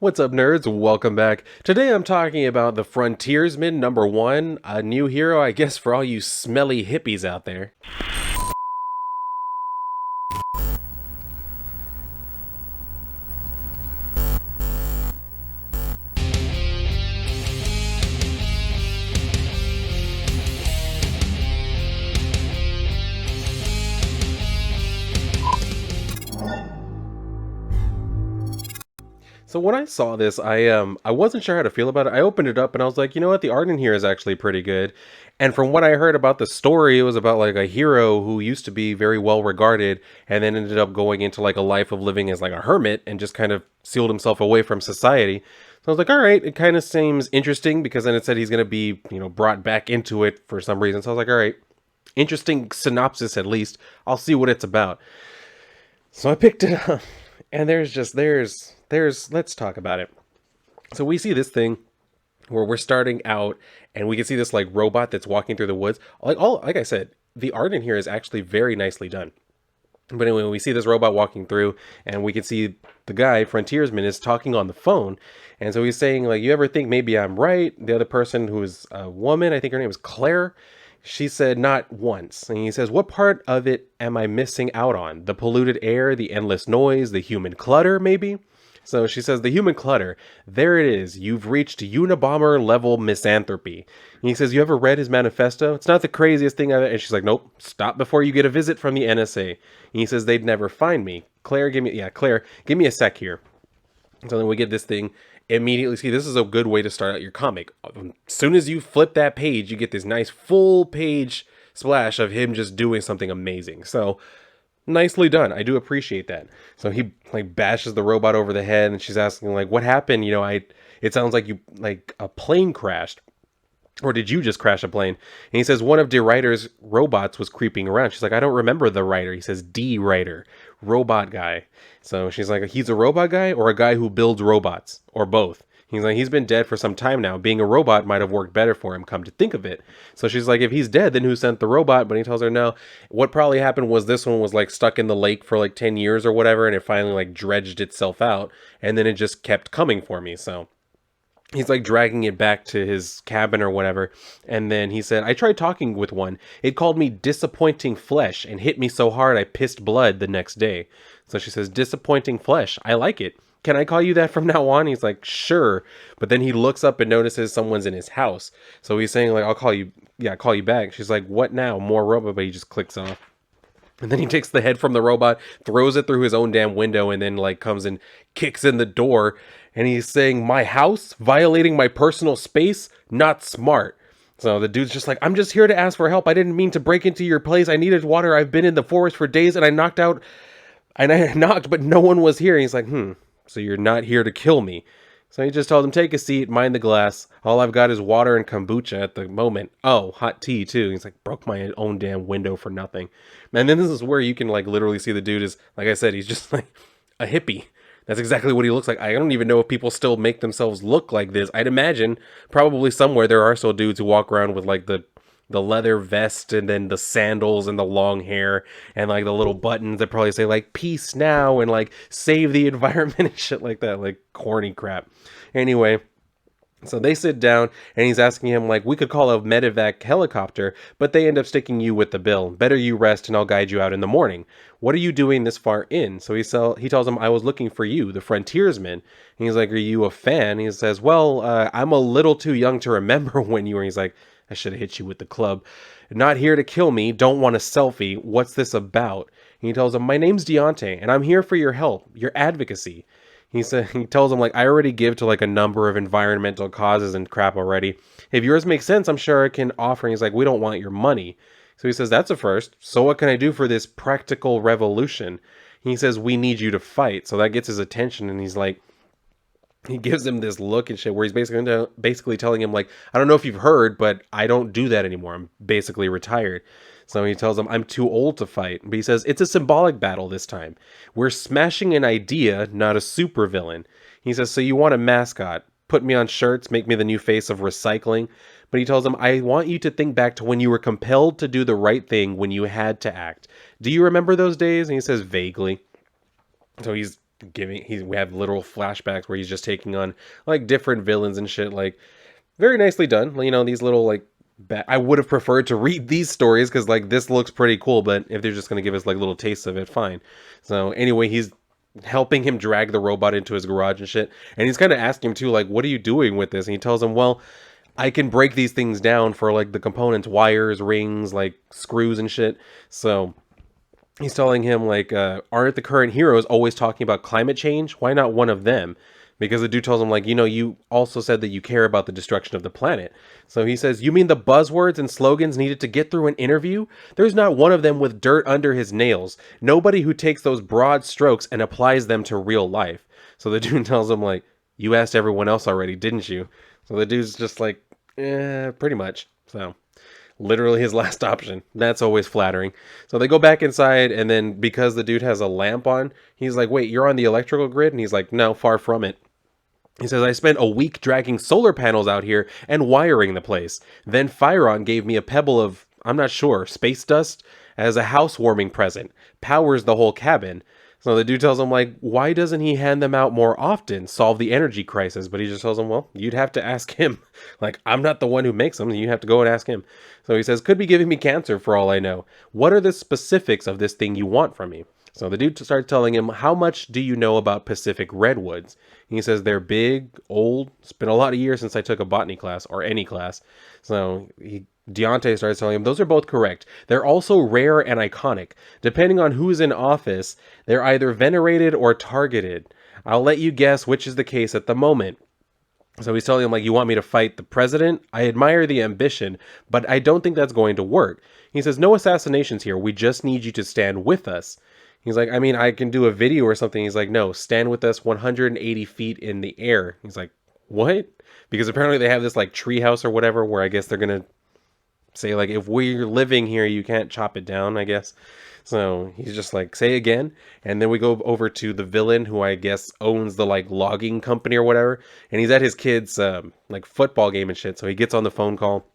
What's up, nerds? Welcome back. Today I'm talking about the Frontiersman #1, a new hero, I guess, for all you smelly hippies out there. So when I saw this, I wasn't sure how to feel about it. I opened it up and I was like, you know what, the art in here is actually pretty good. And from what I heard about the story, it was about like a hero who used to be very well regarded and then ended up going into like a life of living as like a hermit and just kind of sealed himself away from society. So I was like, all right, it kind of seems interesting because then it said he's going to be, brought back into it for some reason. So I was like, all right, interesting synopsis at least. I'll see what it's about. So I picked it up, and there's let's talk about it. So we see this thing where we're starting out, and we can see this like robot that's walking through the woods. Like I said, the art in here is actually very nicely done. But anyway, we see this robot walking through, and we can see the guy, Frontiersman, is talking on the phone. And so he's saying, like, you ever think maybe I'm right? The other person, who is a woman, I think her name is Claire, she said, not once. And he says, what part of it am I missing out on? The polluted air, the endless noise, the human clutter, maybe? So she says, the human clutter, there it is. You've reached Unabomber level misanthropy. And he says, you ever read his manifesto? It's not the craziest thing I've... And she's like, nope, stop before you get a visit from the NSA. And he says, they'd never find me. Claire, give me a sec here. So then we get this thing immediately. See, this is a good way to start out your comic. As soon as you flip that page, you get this nice full page splash of him just doing something amazing. So nicely done. I do appreciate that. So he like bashes the robot over the head, and she's asking like, what happened? It sounds like you, like, a plane crashed. Or did you just crash a plane? And he says one of De Ryder's robots was creeping around. She's like, I don't remember the writer. He says D Ryder, robot guy. So she's like, he's a robot guy or a guy who builds robots, or both. He's like, he's been dead for some time now. Being a robot might have worked better for him, come to think of it. So she's like, if he's dead, then who sent the robot? But he tells her no. What probably happened was this one was like stuck in the lake for like 10 years or whatever, and it finally like dredged itself out, and then it just kept coming for me. So he's like dragging it back to his cabin or whatever. And then he said, I tried talking with one. It called me disappointing flesh and hit me so hard I pissed blood the next day. So she says, disappointing flesh. I like it. Can I call you that from now on? He's like, sure. But then he looks up and notices someone's in his house. So he's saying like, I'll call you back. She's like, what now? More robot? But he just clicks off. And then he takes the head from the robot, throws it through his own damn window, and then like comes and kicks in the door. And he's saying, my house? Violating my personal space? Not smart. So the dude's just like, I'm just here to ask for help. I didn't mean to break into your place. I needed water. I've been in the forest for days, and I knocked, but no one was here. And he's like, so you're not here to kill me. So he just told him, take a seat, mind the glass. All I've got is water and kombucha at the moment. Oh, hot tea too. He's like, broke my own damn window for nothing. And then this is where you can like literally see the dude is, like I said, he's just like a hippie. That's exactly what he looks like. I don't even know if people still make themselves look like this. I'd imagine probably somewhere there are still dudes who walk around with like the leather vest and then the sandals and the long hair and like the little buttons that probably say like peace now and like save the environment and shit like that, like corny crap. Anyway, so they sit down and he's asking him like, we could call a medevac helicopter, but they end up sticking you with the bill. Better you rest and I'll guide you out in the morning. What are you doing this far in? So he tells him, I was looking for you, the Frontiersman. And he's like, are you a fan? He says, well, I'm a little too young to remember when you were. He's like, I should have hit you with the club. Not here to kill me. Don't want a selfie. What's this about? And he tells him, my name's Deontay, and I'm here for your help, your advocacy. He tells him, like, I already give to like a number of environmental causes and crap already. If yours makes sense, I'm sure I can offer. And he's like, we don't want your money. So he says, that's a first. So what can I do for this practical revolution? He says, we need you to fight. So that gets his attention, and he's like, he gives him this look and shit where he's basically telling him like, I don't know if you've heard, but I don't do that anymore. I'm basically retired. So he tells him, I'm too old to fight. But he says, it's a symbolic battle this time. We're smashing an idea, not a supervillain. He says, so you want a mascot? Put me on shirts, make me the new face of recycling. But he tells him, I want you to think back to when you were compelled to do the right thing when you had to act. Do you remember those days? And he says, vaguely. So he's we have literal flashbacks where he's just taking on like different villains and shit. Like very nicely done. You know, these little like I would have preferred to read these stories because like this looks pretty cool, but if they're just gonna give us like little tastes of it, fine. So anyway, he's helping him drag the robot into his garage and shit, and he's kind of asking him too, like, what are you doing with this? And he tells him, well, I can break these things down for like the components, wires, rings, like screws and shit. So he's telling him like, aren't the current heroes always talking about climate change? Why not one of them? Because the dude tells him like, you know, you also said that you care about the destruction of the planet. So he says, you mean the buzzwords and slogans needed to get through an interview? There's not one of them with dirt under his nails. Nobody who takes those broad strokes and applies them to real life. So the dude tells him like, you asked everyone else already, didn't you? So the dude's just like, pretty much. So literally his last option. That's always flattering. So they go back inside, and then because the dude has a lamp on, he's like, wait, you're on the electrical grid? And he's like, no, far from it. He says, I spent a week dragging solar panels out here and wiring the place. Then Fyron gave me a pebble of, I'm not sure, space dust as a housewarming present. Powers the whole cabin. So the dude tells him, like, why doesn't he hand them out more often? Solve the energy crisis. But he just tells him, well, you'd have to ask him. Like, I'm not the one who makes them. You have to go and ask him. So he says, could be giving me cancer for all I know. What are the specifics of this thing you want from me? So the dude starts telling him, how much do you know about Pacific redwoods? And he says, they're big, old. It's been a lot of years since I took a botany class or any class. So Deontay starts telling him, those are both correct. They're also rare and iconic. Depending on who's in office, they're either venerated or targeted. I'll let you guess which is the case at the moment. So he's telling him, like, you want me to fight the president? I admire the ambition, but I don't think that's going to work. He says, no assassinations here. We just need you to stand with us. He's like, I mean, I can do a video or something. He's like, no, stand with us 180 feet in the air. He's like, what? Because apparently they have this like treehouse or whatever where I guess they're going to say like, if we're living here, you can't chop it down, I guess. So he's just like, say again. And then we go over to the villain who I guess owns the like logging company or whatever. And he's at his kid's like football game and shit. So he gets on the phone call.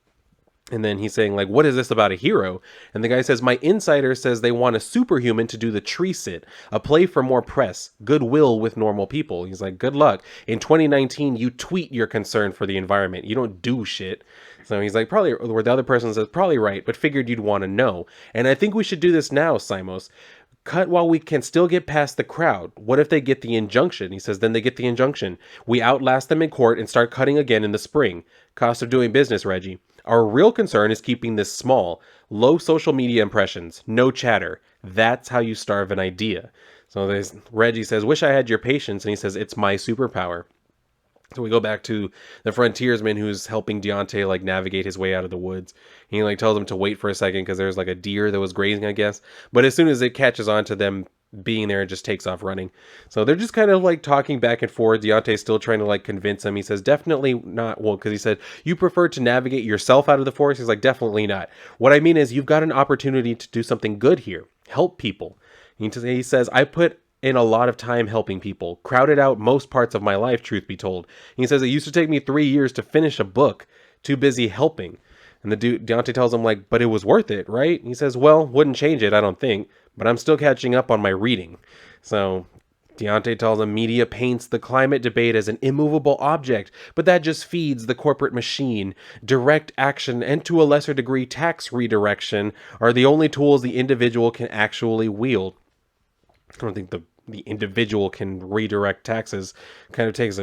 And then he's saying, like, what is this about a hero? And the guy says, my insider says they want a superhuman to do the tree sit, a play for more press, goodwill with normal people. He's like, good luck. In 2019, you tweet your concern for the environment. You don't do shit. So he's like, probably, where the other person says, probably right, but figured you'd want to know. And I think we should do this now, Simos. Cut while we can still get past the crowd. What if they get the injunction? He says, then they get the injunction. We outlast them in court and start cutting again in the spring. Cost of doing business, Reggie. Our real concern is keeping this small. Low social media impressions. No chatter. That's how you starve an idea. So Reggie says, wish I had your patience. And he says, it's my superpower. So we go back to the frontiersman who's helping Deontay like navigate his way out of the woods. He like tells him to wait for a second because there's like a deer that was grazing, I guess. But as soon as it catches on to them being there, it just takes off running. So they're just kind of like talking back and forth. Deontay's still trying to like convince him. He says, definitely not. Well, because he said, you prefer to navigate yourself out of the forest? He's like, definitely not. What I mean is you've got an opportunity to do something good here. Help people. He says, I put in a lot of time helping people, crowded out most parts of my life, truth be told. He says, it used to take me 3 years to finish a book, too busy helping. And the dude, Deontay tells him like, but it was worth it, right? He says, well, wouldn't change it, I don't think, but I'm still catching up on my reading. So Deontay tells him media paints the climate debate as an immovable object, but that just feeds the corporate machine. Direct action and to a lesser degree tax redirection are the only tools the individual can actually wield. I don't think the individual can redirect taxes. Kind of takes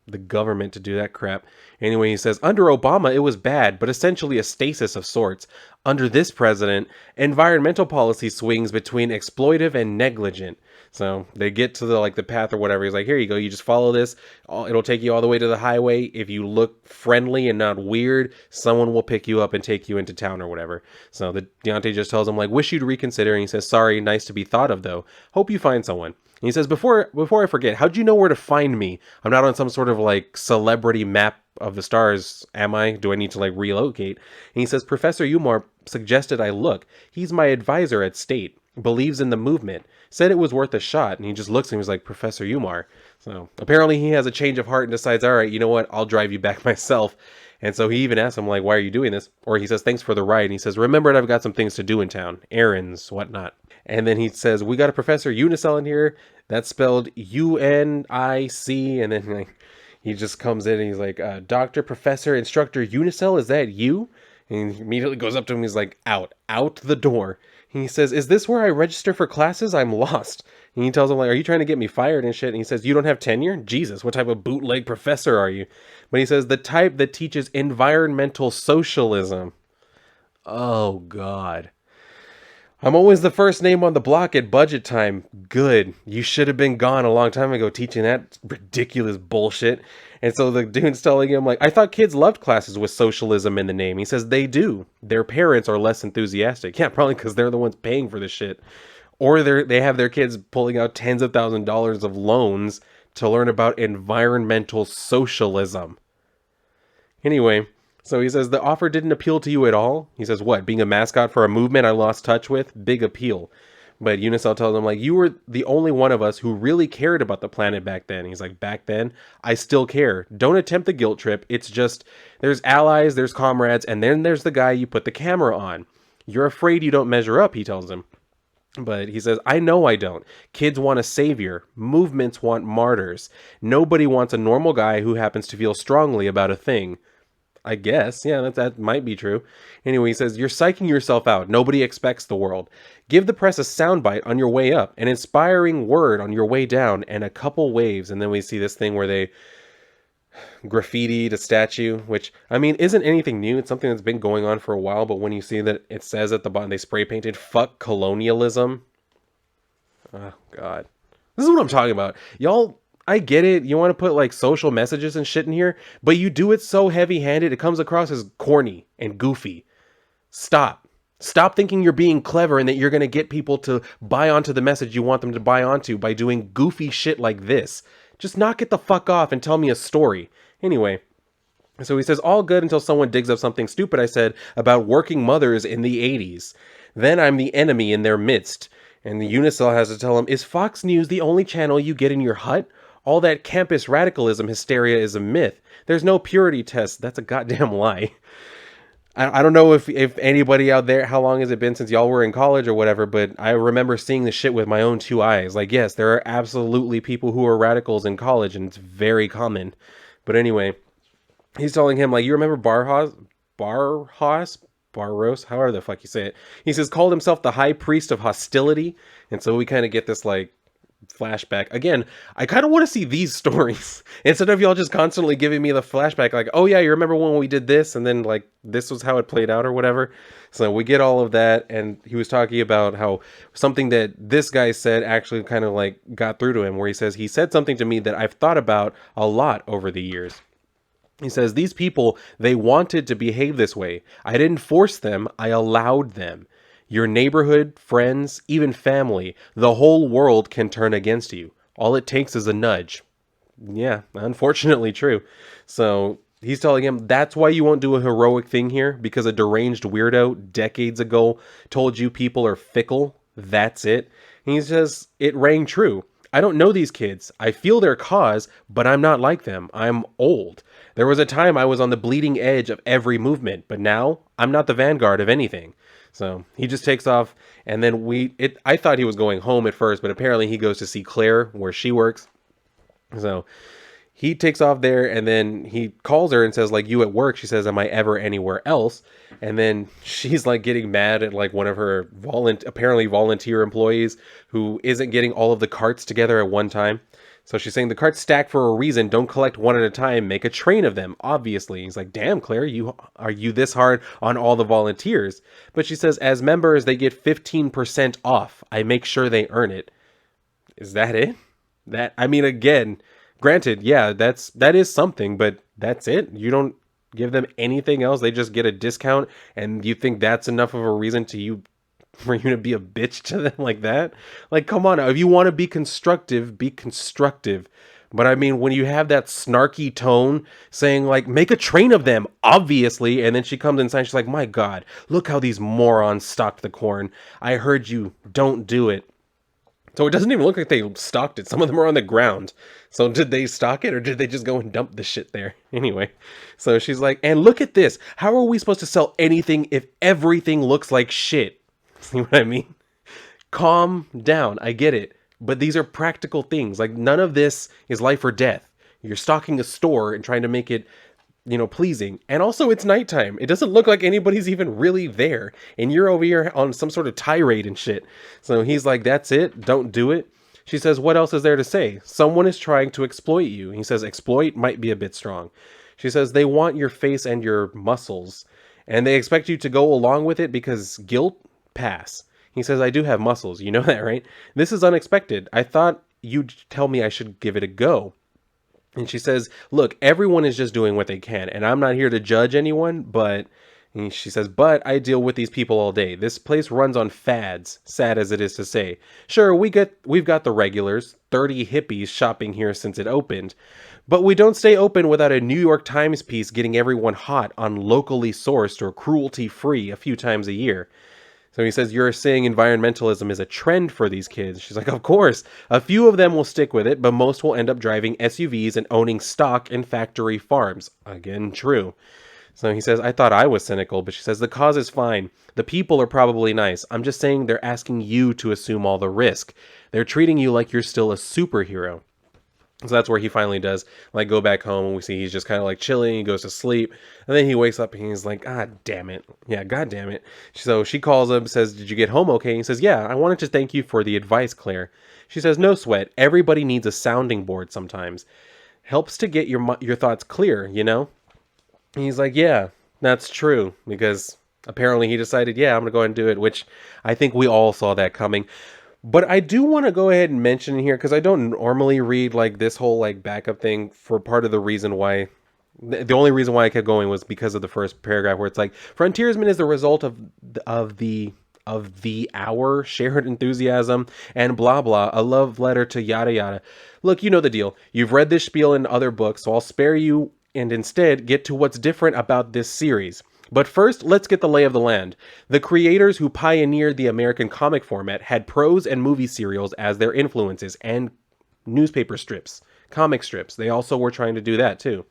the government to do that crap. Anyway, he says, under Obama, it was bad, but essentially a stasis of sorts. Under this president, environmental policy swings between exploitive and negligent. So they get to the path or whatever. He's like, here you go. You just follow this. It'll take you all the way to the highway. If you look friendly and not weird, someone will pick you up and take you into town or whatever. So the Deontay just tells him, like, wish you'd reconsider. And he says, sorry, nice to be thought of, though. Hope you find someone. And he says, before I forget, how'd you know where to find me? I'm not on some sort of like celebrity map of the stars, am I? Do I need to like relocate? And he says, Professor Umar suggested I look. He's my advisor at State. Believes in the movement. Said it was worth a shot. And he just looks at him. He's like, Professor Umar. So apparently he has a change of heart and decides, all right, you know what? I'll drive you back myself. And so he even asks him, like, why are you doing this? Or he says, thanks for the ride. And he says, remember, I've got some things to do in town. Errands, whatnot. And then he says, "We got a Professor Unicel in here. That's spelled Unic." And then like he just comes in and he's like, "Doctor, Professor, Instructor Unicel, is that you?" And he immediately goes up to him. He's like, out the door." And he says, "Is this where I register for classes? I'm lost." And he tells him like, "Are you trying to get me fired and shit?" And he says, "You don't have tenure? Jesus, what type of bootleg professor are you?" But he says, "The type that teaches environmental socialism." Oh God. "I'm always the first name on the block at budget time." Good. You should have been gone a long time ago teaching that ridiculous bullshit. And so the dude's telling him, like, "I thought kids loved classes with socialism in the name." He says, "They do. Their parents are less enthusiastic." Yeah, probably because they're the ones paying for this shit. Or they have their kids pulling out tens of thousands of dollars of loans to learn about environmental socialism. Anyway, so he says, "The offer didn't appeal to you at all?" He says, "What, being a mascot for a movement I lost touch with? Big appeal." But Unicel tells him, like, "You were the only one of us who really cared about the planet back then." He's like, "Back then? I still care. Don't attempt the guilt trip. It's just, there's allies, there's comrades, and then there's the guy you put the camera on. You're afraid you don't measure up," he tells him. But he says, "I know I don't. Kids want a savior. Movements want martyrs. Nobody wants a normal guy who happens to feel strongly about a thing." I guess. Yeah, that might be true. Anyway, he says, "You're psyching yourself out. Nobody expects the world. Give the press a soundbite on your way up, an inspiring word on your way down, and a couple waves." And then we see this thing where they graffitied a statue, which, I mean, isn't anything new. It's something that's been going on for a while. But when you see that it says at the bottom, they spray painted, "Fuck colonialism." Oh, God. This is what I'm talking about. Y'all, I get it. You want to put like social messages and shit in here, but you do it so heavy-handed, it comes across as corny and goofy. Stop. Stop thinking you're being clever and that you're going to get people to buy onto the message you want them to buy onto by doing goofy shit like this. Just knock it the fuck off and tell me a story. Anyway, so he says, "All good until someone digs up something stupid I said about working mothers in the 80s. Then I'm the enemy in their midst." And the Unicel has to tell him, "Is Fox News the only channel you get in your hut? All that campus radicalism hysteria is a myth. There's no purity test." That's a goddamn lie. I don't know if anybody out there, how long has it been since y'all were in college or whatever, but I remember seeing this shit with my own two eyes. Like, yes, there are absolutely people who are radicals in college, and it's very common. But anyway, he's telling him, like, "You remember Barros, however the fuck you say it." He says, "Called himself the high priest of hostility." And so we kind of get this, like, flashback. Again, I kind of want to see these stories instead of y'all just constantly giving me the flashback, like, "Oh yeah, you remember when we did this, and then, like, this was how it played out," or whatever. So we get all of that, and he was talking about how something that this guy said actually kind of, like, got through to him, where he says, "He said something to me that I've thought about a lot over the years." He says, "These people, they wanted to behave this way. I didn't force them, I allowed them. Your neighborhood, friends, even family, the whole world can turn against you. All it takes is a nudge." Yeah, unfortunately true. So he's telling him, "That's why you won't do a heroic thing here, because a deranged weirdo decades ago told you people are fickle. That's it." And he says, "It rang true. I don't know these kids. I feel their cause, but I'm not like them. I'm old. There was a time I was on the bleeding edge of every movement, but now I'm not the vanguard of anything." So he just takes off, and then I thought he was going home at first, but apparently he goes to see Claire where she works. So he takes off there, and then he calls her and says, like, "You at work?" She says, "Am I ever anywhere else?" And then she's like getting mad at like one of her apparently volunteer employees who isn't getting all of the carts together at one time. So she's saying, "The carts stack for a reason. Don't collect one at a time. Make a train of them, obviously." He's like, "Damn, Claire, are you this hard on all the volunteers?" But she says, "As members, they get 15% off. I make sure they earn it." Is that it? I mean, again, granted, yeah, that is something, but that's it. You don't give them anything else. They just get a discount, and you think that's enough of a reason for you to be a bitch to them like that? Like, come on. If you want to be constructive, be constructive. But I mean, when you have that snarky tone saying, like, "Make a train of them, obviously," and then she comes inside, she's like, "My God, look how these morons stocked the corn. I heard you. Don't do it." So it doesn't even look like they stocked it. Some of them are on the ground. So did they stock it, or did they just go and dump the shit there? Anyway, so she's like, "And look at this. How are we supposed to sell anything if everything looks like shit?" See what I mean? Calm down. I get it. But these are practical things. Like, none of this is life or death. You're stocking a store and trying to make it, pleasing. And also, it's nighttime. It doesn't look like anybody's even really there. And you're over here on some sort of tirade and shit. So he's like, that's it. Don't do it. She says, what else is there to say? Someone is trying to exploit you. He says, exploit might be a bit strong. She says, they want your face and your muscles. And they expect you to go along with it because guilt? Pass. He says, I do have muscles. You know that, right? This is unexpected. I thought you'd tell me I should give it a go. And she says, look, everyone is just doing what they can, and I'm not here to judge anyone, but she says, but I deal with these people all day. This place runs on fads, sad as it is to say. Sure, we've got the regulars, 30 hippies shopping here since it opened, but we don't stay open without a New York Times piece getting everyone hot on locally sourced or cruelty-free a few times a year. So he says, you're saying environmentalism is a trend for these kids. She's like, of course. A few of them will stick with it, but most will end up driving SUVs and owning stock in factory farms. Again, true. So he says, I thought I was cynical, but she says, the cause is fine. The people are probably nice. I'm just saying they're asking you to assume all the risk. They're treating you like you're still a superhero. So that's where he finally does like go back home, and we see he's just kind of like chilling. He goes to sleep, and then he wakes up and he's like, God damn it. Yeah, God damn it. So she calls him, says, did you get home okay? And he says, yeah, I wanted to thank you for the advice, Claire. She says, no sweat. Everybody needs a sounding board sometimes. Helps to get your thoughts clear, you know? And he's like, yeah, that's true, because apparently he decided, yeah, I'm going to go ahead and do it, which I think we all saw that coming. But I do want to go ahead and mention here, because I don't normally read like this whole like backup thing, for part of the reason why, the only reason why I kept going was because of the first paragraph where it's like, Frontiersman is the result of the hour shared enthusiasm and blah blah, a love letter to yada yada. Look, you know the deal. You've read this spiel in other books, so I'll spare you and instead get to what's different about this series. But first, let's get the lay of the land. The creators who pioneered the American comic format had prose and movie serials as their influences, and newspaper strips, comic strips. They also were trying to do that too.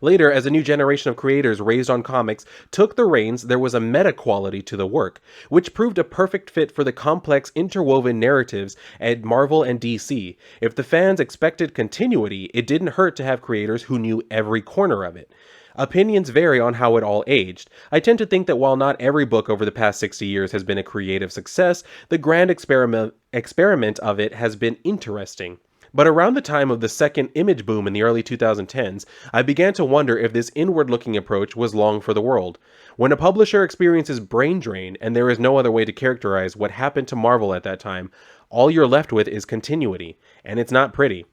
Later, as a new generation of creators raised on comics took the reins, there was a meta quality to the work, which proved a perfect fit for the complex interwoven narratives at Marvel and DC. If the fans expected continuity, it didn't hurt to have creators who knew every corner of it. Opinions vary on how it all aged. I tend to think that while not every book over the past 60 years has been a creative success, the grand experiment of it has been interesting. But around the time of the second image boom in the early 2010s, I began to wonder if this inward-looking approach was long for the world. When a publisher experiences brain drain, and there is no other way to characterize what happened to Marvel at that time, all you're left with is continuity, and it's not pretty.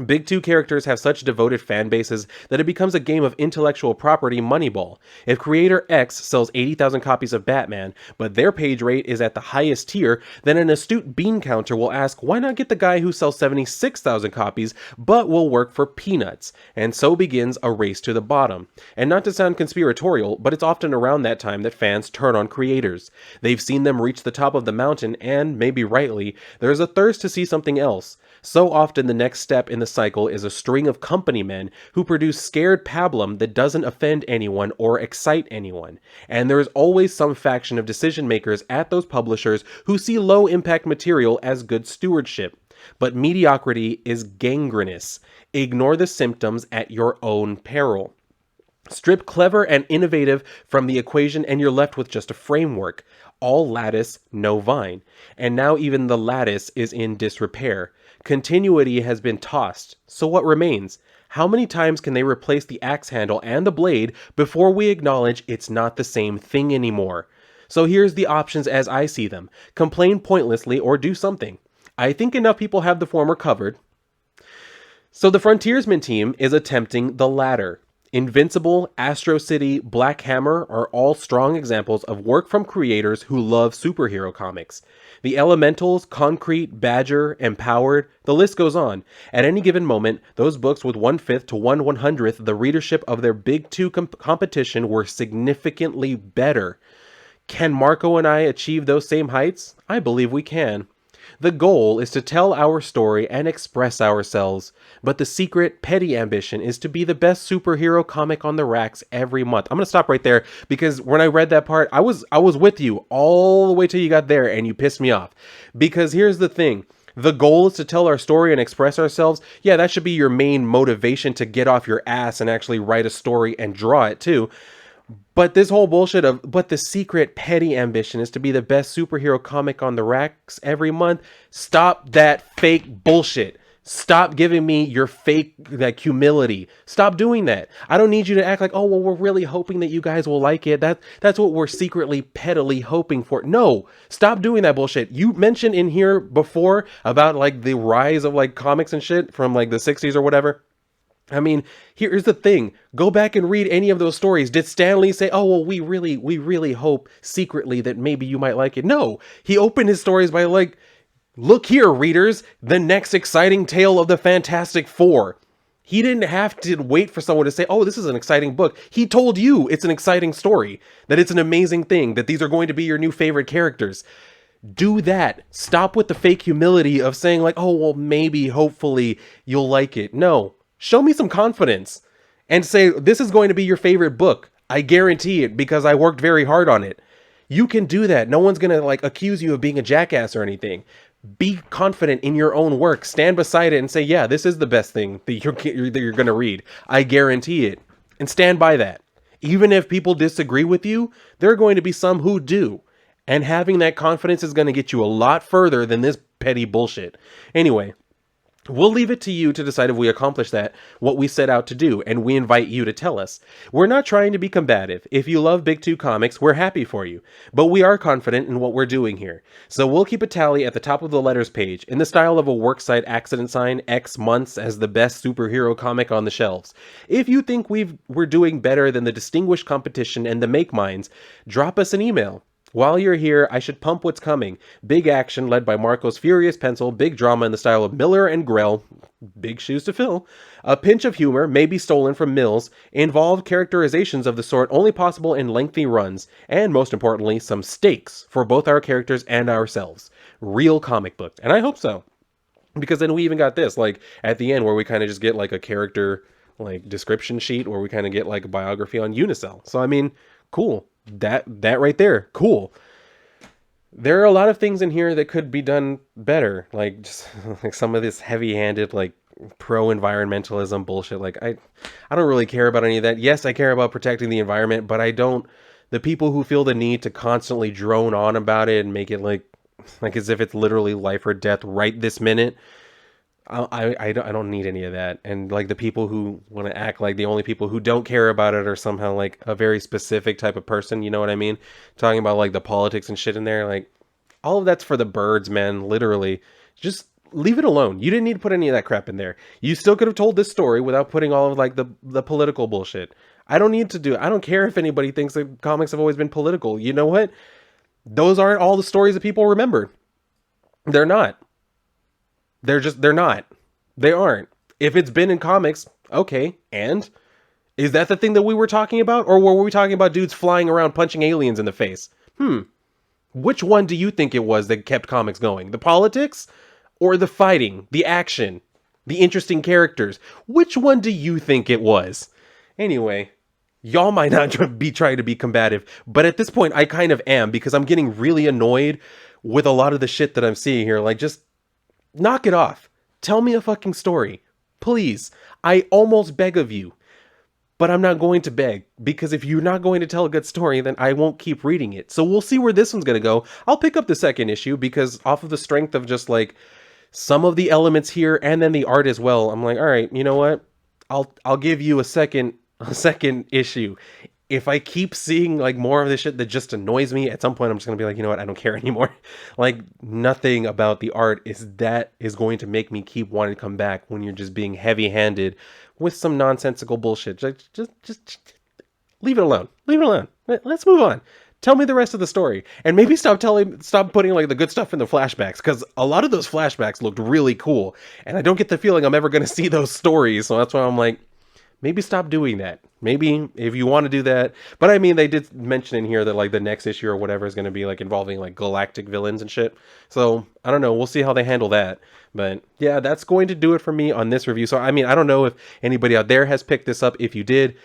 Big two characters have such devoted fan bases that it becomes a game of intellectual property Moneyball. If creator X sells 80,000 copies of Batman, but their page rate is at the highest tier, then an astute bean counter will ask, why not get the guy who sells 76,000 copies, but will work for peanuts? And so begins a race to the bottom. And not to sound conspiratorial, but it's often around that time that fans turn on creators. They've seen them reach the top of the mountain, and, maybe rightly, there's a thirst to see something else. So often the next step in the cycle is a string of company men who produce scared pablum that doesn't offend anyone or excite anyone. And there is always some faction of decision makers at those publishers who see low impact material as good stewardship. But mediocrity is gangrenous. Ignore the symptoms at your own peril. Strip clever and innovative from the equation and you're left with just a framework. All lattice, no vine. And now even the lattice is in disrepair. Continuity has been tossed, so what remains? How many times can they replace the axe handle and the blade before we acknowledge it's not the same thing anymore? So here's the options as I see them. Complain pointlessly or do something. I think enough people have the former covered. So the Frontiersman team is attempting the latter. Invincible, Astro City, Black Hammer are all strong examples of work from creators who love superhero comics. The Elementals, Concrete, Badger, Empowered, the list goes on. At any given moment, those books with 1/5 to 1/100th the readership of their big two competition were significantly better. Can Marco and I achieve those same heights? I believe we can. The goal is to tell our story and express ourselves, but the secret, petty ambition is to be the best superhero comic on the racks every month. I'm gonna stop right there because when I read that part, I was with you all the way till you got there and you pissed me off. Because here's the thing. The goal is to tell our story and express ourselves. Yeah, that should be your main motivation to get off your ass and actually write a story and draw it too. But this whole bullshit of, but the secret petty ambition is to be the best superhero comic on the racks every month. Stop that fake bullshit. Stop giving me your fake, like, humility. Stop doing that. I don't need you to act like, oh, well, we're really hoping that you guys will like it. That's what we're secretly, pettily hoping for. No, stop doing that bullshit. You mentioned in here before about, like, the rise of, like, comics and shit from, like, the 60s or whatever. I mean, here's the thing. Go back and read any of those stories. Did Stan Lee say, oh, well, we really hope secretly that maybe you might like it? No. He opened his stories by like, look here, readers, the next exciting tale of the Fantastic Four. He didn't have to wait for someone to say, oh, this is an exciting book. He told you it's an exciting story, that it's an amazing thing, that these are going to be your new favorite characters. Do that. Stop with the fake humility of saying like, oh, well, maybe, hopefully you'll like it. No. Show me some confidence and say, this is going to be your favorite book. I guarantee it because I worked very hard on it. You can do that. No one's going to like accuse you of being a jackass or anything. Be confident in your own work. Stand beside it and say, yeah, this is the best thing that you're going to read. I guarantee it. And stand by that. Even if people disagree with you, there are going to be some who do. And having that confidence is going to get you a lot further than this petty bullshit. Anyway. We'll leave it to you to decide if we accomplish what we set out to do, and we invite you to tell us. We're not trying to be combative. If you love Big Two Comics, we're happy for you. But we are confident in what we're doing here. So we'll keep a tally at the top of the letters page, in the style of a worksite accident sign, X months as the best superhero comic on the shelves. If you think we're doing better than the distinguished competition and the make minds, drop us an email. While you're here, I should pump what's coming. Big action led by Marco's furious pencil, big drama in the style of Miller and Grell, big shoes to fill. A pinch of humor, maybe stolen from Mills, involved characterizations of the sort only possible in lengthy runs, and most importantly, some stakes for both our characters and ourselves. Real comic book, and I hope so. Because then we even got this, like, at the end where we kind of just get like a character, like, description sheet, where we kind of get like a biography on Unicell. So, I mean, cool. That right there, cool. There are a lot of things in here that could be done better, like just like some of this heavy-handed like pro-environmentalism bullshit. Like I don't really care about any of that. Yes, I care about protecting the environment, but I don't. The people who feel the need to constantly drone on about it and make it like as if it's literally life or death right this minute. I don't need any of that. And like the people who want to act like the only people who don't care about it are somehow like a very specific type of person, you know what I mean? Talking about like the politics and shit in there, like all of that's for the birds, man, literally. Just leave it alone. You didn't need to put any of that crap in there. You still could have told this story without putting all of like the political bullshit. I don't care if anybody thinks that comics have always been political. You know what? Those aren't all the stories that people remember. They're not. They're not. They aren't. If it's been in comics, okay, and? Is that the thing that we were talking about? Or were we talking about dudes flying around punching aliens in the face? Which one do you think it was that kept comics going? The politics? Or the fighting? The action? The interesting characters? Which one do you think it was? Anyway, y'all might not be trying to be combative, but at this point I kind of am, because I'm getting really annoyed with a lot of the shit that I'm seeing here. Like, just knock it off. Tell me a fucking story. Please. I almost beg of you. But I'm not going to beg. Because if you're not going to tell a good story, then I won't keep reading it. So we'll see where this one's going to go. I'll pick up the second issue because off of the strength of just like some of the elements here and then the art as well, I'm like, all right, you know what? I'll give you a second issue. If I keep seeing like more of this shit that just annoys me, at some point I'm just gonna be like, you know what, I don't care anymore. Like, nothing about the art is going to make me keep wanting to come back when you're just being heavy-handed with some nonsensical bullshit. Just leave it alone. Leave it alone. Let's move on. Tell me the rest of the story, and maybe stop putting like the good stuff in the flashbacks, because a lot of those flashbacks looked really cool, and I don't get the feeling I'm ever gonna see those stories. So that's why I'm like, maybe stop doing that. Maybe if you want to do that. But I mean, they did mention in here that like the next issue or whatever is going to be like involving like galactic villains and shit. So I don't know. We'll see how they handle that. But yeah, that's going to do it for me on this review. So I mean, I don't know if anybody out there has picked this up. If you did,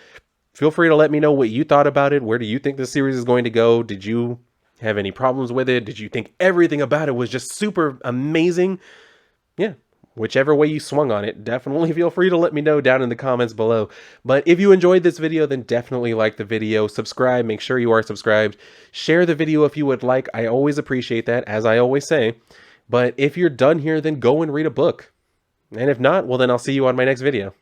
feel free to let me know what you thought about it. Where do you think the series is going to go? Did you have any problems with it? Did you think everything about it was just super amazing? Yeah, whichever way you swung on it, definitely feel free to let me know down in the comments below. But if you enjoyed this video, then definitely like the video, subscribe, make sure you are subscribed, share the video if you would like. I always appreciate that, as I always say. But if you're done here, then go and read a book. And if not, well, then I'll see you on my next video.